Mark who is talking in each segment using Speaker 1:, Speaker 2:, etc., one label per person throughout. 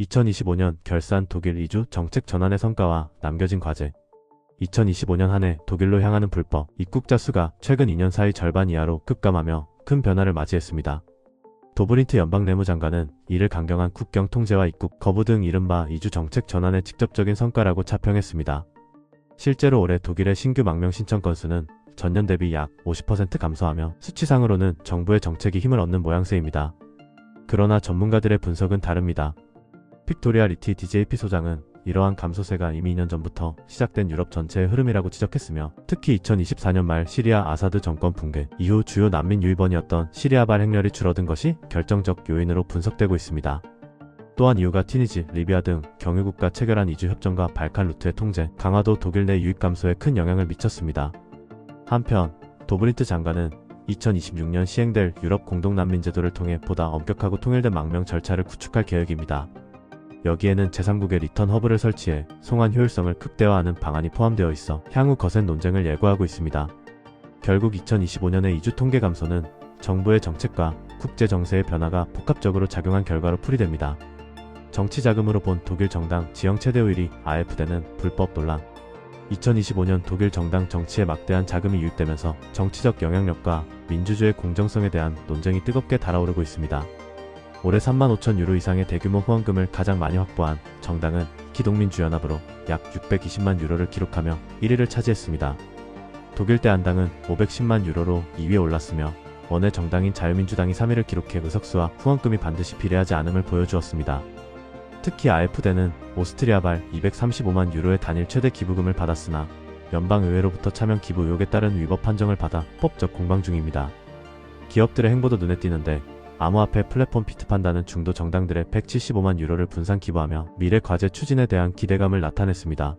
Speaker 1: 2025년 결산 독일 이주 정책 전환의 성과와 남겨진 과제. 2025년 한 해 독일로 향하는 불법 입국자 수가 최근 2년 사이 절반 이하로 급감하며 큰 변화를 맞이했습니다. 도브린트 연방내무장관은 이를 강경한 국경 통제와 입국 거부 등 이른바 이주 정책 전환의 직접적인 성과라고 차평했습니다. 실제로 올해 독일의 신규 망명 신청 건수는 전년 대비 약 50% 감소하며 수치상으로는 정부의 정책이 힘을 얻는 모양새입니다. 그러나 전문가들의 분석은 다릅니다. 빅토리아 리티 DJP 소장은 이러한 감소세가 이미 2년 전부터 시작된 유럽 전체의 흐름이라고 지적했으며, 특히 2024년 말 시리아 아사드 정권 붕괴 이후 주요 난민 유입원이었던 시리아발 행렬이 줄어든 것이 결정적 요인으로 분석되고 있습니다. 또한 이유가 튀니지, 리비아 등 경유국가 체결한 이주 협정과 발칸 루트의 통제, 강화도 독일 내 유입 감소에 큰 영향을 미쳤습니다. 한편 도브린트 장관은 2026년 시행될 유럽 공동난민 제도를 통해 보다 엄격하고 통일된 망명 절차를 구축할 계획입니다. 여기에는 제3국의 리턴 허브를 설치해 송환 효율성을 극대화하는 방안이 포함되어 있어 향후 거센 논쟁을 예고하고 있습니다. 결국 2025년의 이주 통계 감소는 정부의 정책과 국제 정세의 변화가 복합적으로 작용한 결과로 풀이됩니다. 정치 자금으로 본 독일 정당 지형 최대 1위 AfD는 불법 논란. 2025년 독일 정당 정치에 막대한 자금이 유입되면서 정치적 영향력과 민주주의 공정성에 대한 논쟁이 뜨겁게 달아오르고 있습니다. 올해 35,000 유로 이상의 대규모 후원금을 가장 많이 확보한 정당은 기독민주연합으로 약 620만 유로를 기록하며 1위를 차지했습니다. 독일 대한당은 510만 유로로 2위에 올랐으며, 원외 정당인 자유민주당이 3위를 기록해 의석수와 후원금이 반드시 비례하지 않음을 보여주었습니다. 특히 AfD는 오스트리아발 235만 유로의 단일 최대 기부금을 받았으나 연방의회로부터 차명 기부 의혹에 따른 위법 판정을 받아 법적 공방 중입니다. 기업들의 행보도 눈에 띄는데, 암호화폐 플랫폼 비트판다는 중도 정당들의 175만 유로를 분산 기부하며 미래 과제 추진에 대한 기대감을 나타냈습니다.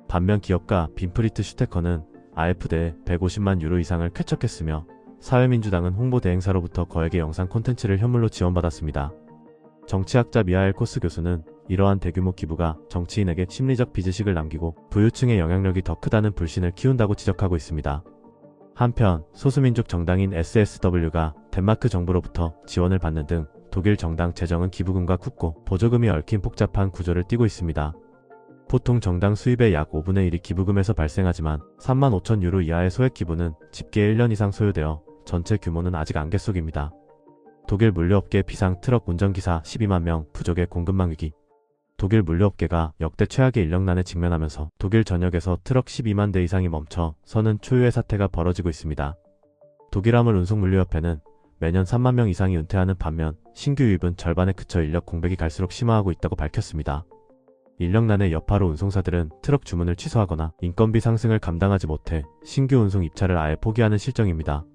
Speaker 1: 반면 기업가 빈프리트 슈테커는 AfD에 150만 유로 이상을 쾌척했으며, 사회민주당은 홍보 대행사로부터 거액의 영상 콘텐츠를 현물로 지원받았습니다. 정치학자 미하엘 코스 교수는 이러한 대규모 기부가 정치인에게 심리적 빚의식을 남기고 부유층의 영향력이 더 크다는 불신을 키운다고 지적하고 있습니다. 한편 소수민족 정당인 SSW가 덴마크 정부로부터 지원을 받는 등 독일 정당 재정은 기부금과 국고, 보조금이 얽힌 복잡한 구조를 띠고 있습니다. 보통 정당 수입의 약 5분의 1이 기부금에서 발생하지만 35,000 유로 이하의 소액 기부는 집계에 1년 이상 소요되어 전체 규모는 아직 안갯 속입니다. 독일 물류업계 비상 트럭 운전기사 12만 명 부족의 공급망 위기. 독일 물류업계가 역대 최악의 인력난에 직면하면서 독일 전역에서 트럭 12만 대 이상이 멈춰 서는 초유의 사태가 벌어지고 있습니다. 독일 화물 운송 물류협회는 매년 3만 명 이상이 은퇴하는 반면 신규 유입은 절반에 그쳐 인력 공백이 갈수록 심화하고 있다고 밝혔습니다. 인력난의 여파로 운송사들은 트럭 주문을 취소하거나 인건비 상승을 감당하지 못해 신규 운송 입찰을 아예 포기하는 실정입니다.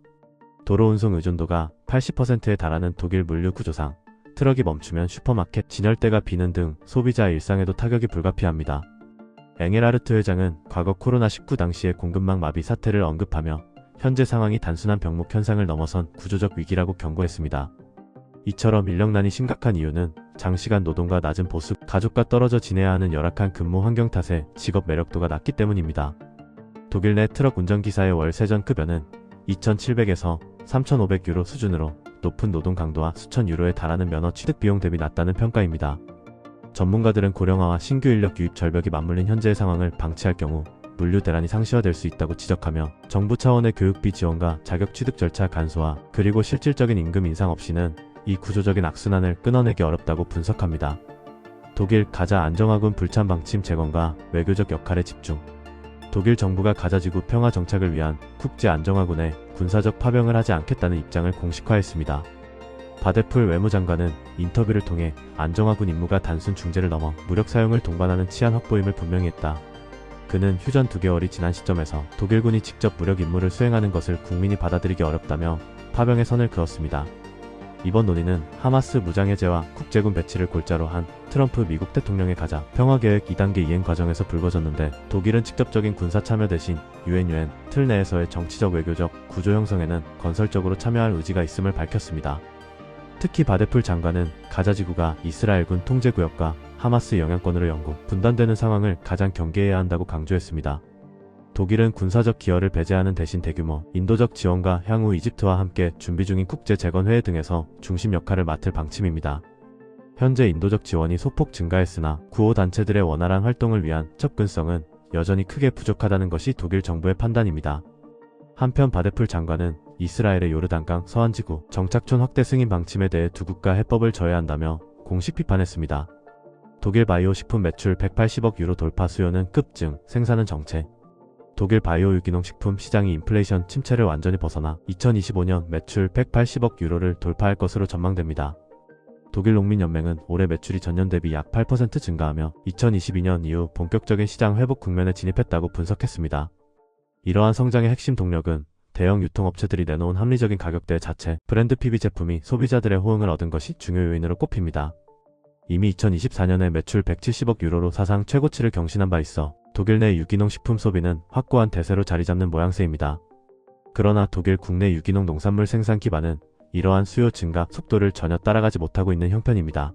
Speaker 1: 도로 운송 의존도가 80%에 달하는 독일 물류 구조상 트럭이 멈추면 슈퍼마켓, 진열대가 비는 등 소비자의 일상에도 타격이 불가피합니다. 엥겔하르트 회장은 과거 코로나19 당시의 공급망 마비 사태를 언급하며 현재 상황이 단순한 병목 현상을 넘어선 구조적 위기라고 경고했습니다. 이처럼 인력난이 심각한 이유는 장시간 노동과 낮은 보수, 가족과 떨어져 지내야 하는 열악한 근무 환경 탓에 직업 매력도가 낮기 때문입니다. 독일 내 트럭 운전기사의 월 세전급여는 2,700에서 3,500 유로 수준으로 높은 노동 강도와 수천 유로에 달하는 면허 취득 비용 대비 낮다는 평가입니다. 전문가들은 고령화와 신규 인력 유입 절벽이 맞물린 현재의 상황을 방치할 경우 물류 대란이 상시화될 수 있다고 지적하며, 정부 차원의 교육비 지원과 자격 취득 절차 간소화, 그리고 실질적인 임금 인상 없이는 이 구조적인 악순환을 끊어내기 어렵다고 분석합니다. 독일 가자 안정화군 불참 방침 재건과 외교적 역할에 집중. 독일 정부가 가자지구 평화 정착을 위한 국제 안정화군에 군사적 파병을 하지 않겠다는 입장을 공식화했습니다. 바데풀 외무장관은 인터뷰를 통해 안정화군 임무가 단순 중재를 넘어 무력 사용을 동반하는 치안 확보임을 분명히 했다. 그는 휴전 2개월이 지난 시점에서 독일군이 직접 무력 임무를 수행하는 것을 국민이 받아들이기 어렵다며 파병의 선을 그었습니다. 이번 논의는 하마스 무장해제와 국제군 배치를 골자로 한 트럼프 미국 대통령의 가자 평화계획 2단계 이행 과정에서 불거졌는데, 독일은 직접적인 군사 참여 대신 UN 틀 내에서의 정치적 외교적 구조 형성에는 건설적으로 참여할 의지가 있음을 밝혔습니다. 특히 바데풀 장관은 가자지구가 이스라엘군 통제구역과 하마스 영향권으로 영구 분단되는 상황을 가장 경계해야 한다고 강조했습니다. 독일은 군사적 기여를 배제하는 대신 대규모 인도적 지원과 향후 이집트와 함께 준비 중인 국제 재건회의 등에서 중심 역할을 맡을 방침입니다. 현재 인도적 지원이 소폭 증가했으나 구호단체들의 원활한 활동을 위한 접근성은 여전히 크게 부족하다는 것이 독일 정부의 판단입니다. 한편 바데풀 장관은 이스라엘의 요르단강 서안지구 정착촌 확대 승인 방침에 대해 두 국가 해법을 져야 한다며 공식 비판했습니다. 독일 바이오 식품 매출 180억 유로 돌파 수요는 급증, 생산은 정체. 독일 바이오 유기농 식품 시장이 인플레이션 침체를 완전히 벗어나 2025년 매출 180억 유로를 돌파할 것으로 전망됩니다. 독일 농민연맹은 올해 매출이 전년 대비 약 8% 증가하며 2022년 이후 본격적인 시장 회복 국면에 진입했다고 분석했습니다. 이러한 성장의 핵심 동력은 대형 유통업체들이 내놓은 합리적인 가격대 자체, 브랜드 PB 제품이 소비자들의 호응을 얻은 것이 중요 요인으로 꼽힙니다. 이미 2024년에 매출 170억 유로로 사상 최고치를 경신한 바 있어 독일 내 유기농 식품 소비는 확고한 대세로 자리 잡는 모양새입니다. 그러나 독일 국내 유기농 농산물 생산 기반은 이러한 수요 증가 속도를 전혀 따라가지 못하고 있는 형편입니다.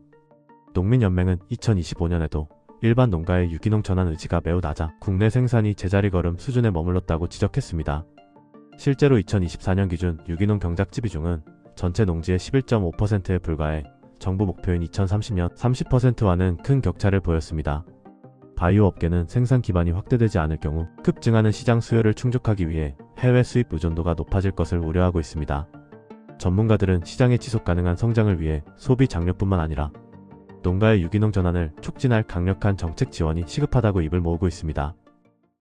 Speaker 1: 농민연맹은 2025년에도 일반 농가의 유기농 전환 의지가 매우 낮아 국내 생산이 제자리 걸음 수준에 머물렀다고 지적했습니다. 실제로 2024년 기준 유기농 경작지 비중은 전체 농지의 11.5%에 불과해 정부 목표인 2030년 30%와는 큰 격차를 보였습니다. 바이오 업계는 생산 기반이 확대되지 않을 경우 급증하는 시장 수요를 충족하기 위해 해외 수입 의존도가 높아질 것을 우려하고 있습니다. 전문가들은 시장의 지속 가능한 성장을 위해 소비 장려뿐만 아니라 농가의 유기농 전환을 촉진할 강력한 정책 지원이 시급하다고 입을 모으고 있습니다.